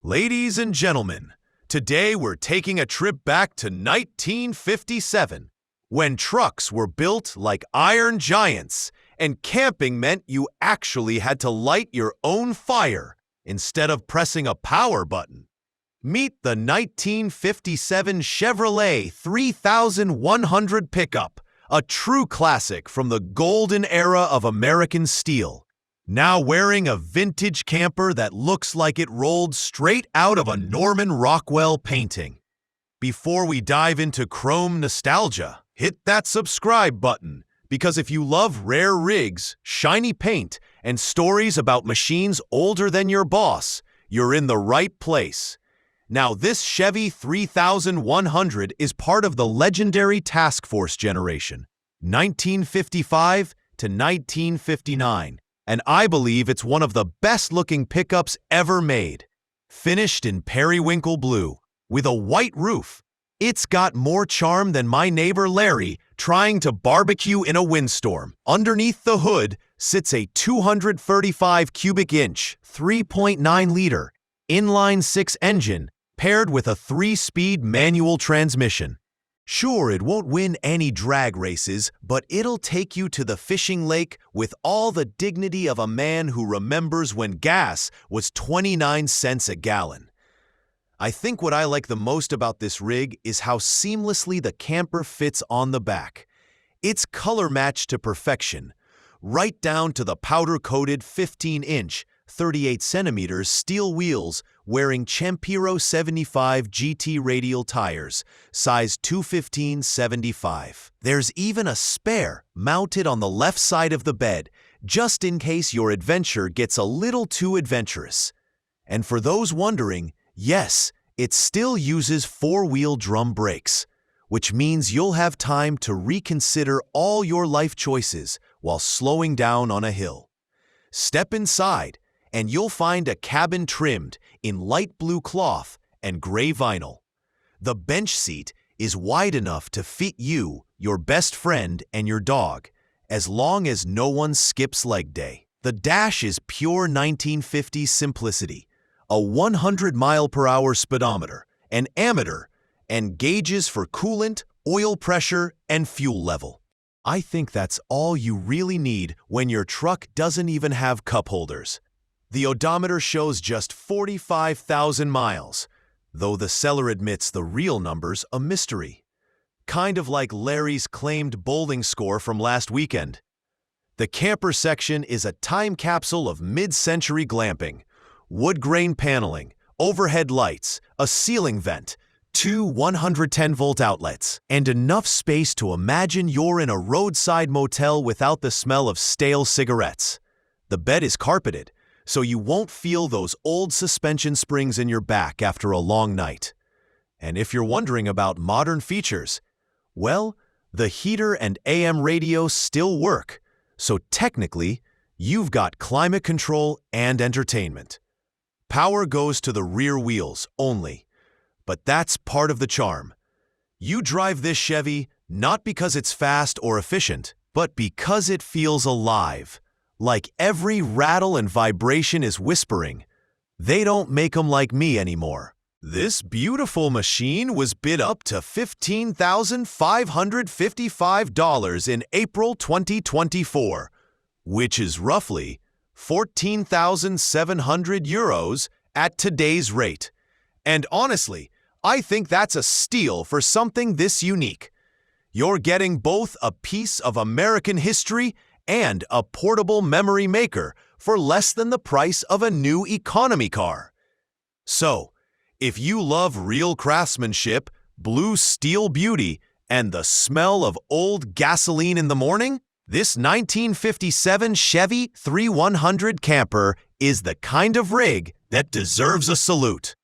Ladies and gentlemen, today we're taking a trip back to 1957, when trucks were built like iron giants and camping meant you actually had to light your own fire instead of pressing a power button. Meet the 1957 Chevrolet 3100 pickup, a true classic from the golden era of American steel. Now wearing a vintage camper that looks like it rolled straight out of a Norman Rockwell painting. Before we dive into chrome nostalgia, hit that subscribe button, because if you love rare rigs, shiny paint, and stories about machines older than your boss, you're in the right place. Now, this Chevy 3100 is part of the legendary Task Force generation, 1955 to 1959. And I believe it's one of the best-looking pickups ever made. Finished in periwinkle blue, with a white roof, it's got more charm than my neighbor Larry trying to barbecue in a windstorm. Underneath the hood sits a 235 cubic inch, 3.9-liter, inline-six engine paired with a 3-speed manual transmission. Sure, it won't win any drag races, but it'll take you to the fishing lake with all the dignity of a man who remembers when gas was 29 cents a gallon. I think what I like the most about this rig is how seamlessly the camper fits on the back. It's color-matched to perfection, right down to the powder-coated 15-inch, 38 centimeters steel wheels wearing Campauto 75 GT radial tires, size 215/75. There's even a spare mounted on the left side of the bed, just in case your adventure gets a little too adventurous. And for those wondering, yes, it still uses 4-wheel drum brakes, which means you'll have time to reconsider all your life choices while slowing down on a hill. Step inside, and you'll find a cabin trimmed in light blue cloth and gray vinyl. The bench seat is wide enough to fit you, your best friend, and your dog, as long as no one skips leg day. The dash is pure 1950s simplicity, a 100-mile-per-hour speedometer, an ammeter, and gauges for coolant, oil pressure, and fuel level. I think that's all you really need when your truck doesn't even have cup holders. The odometer shows just 45,000 miles, though the seller admits the real number's a mystery. Kind of like Larry's claimed bowling score from last weekend. The camper section is a time capsule of mid-century glamping, wood grain paneling, overhead lights, a ceiling vent, 2 110-volt outlets, and enough space to imagine you're in a roadside motel without the smell of stale cigarettes. The bed is carpeted, so you won't feel those old suspension springs in your back after a long night. And if you're wondering about modern features, well, the heater and AM radio still work, so technically, you've got climate control and entertainment. Power goes to the rear wheels only, but that's part of the charm. You drive this Chevy not because it's fast or efficient, but because it feels alive. Like every rattle and vibration is whispering, "They don't make 'em like me anymore." This beautiful machine was bid up to $15,555 in April 2024, which is roughly 14,700 euros at today's rate. And honestly, I think that's a steal for something this unique. You're getting both a piece of American history and a portable memory maker for less than the price of a new economy car. So, if you love real craftsmanship, blue steel beauty, and the smell of old gasoline in the morning, this 1957 Chevy 3100 camper is the kind of rig that deserves a salute.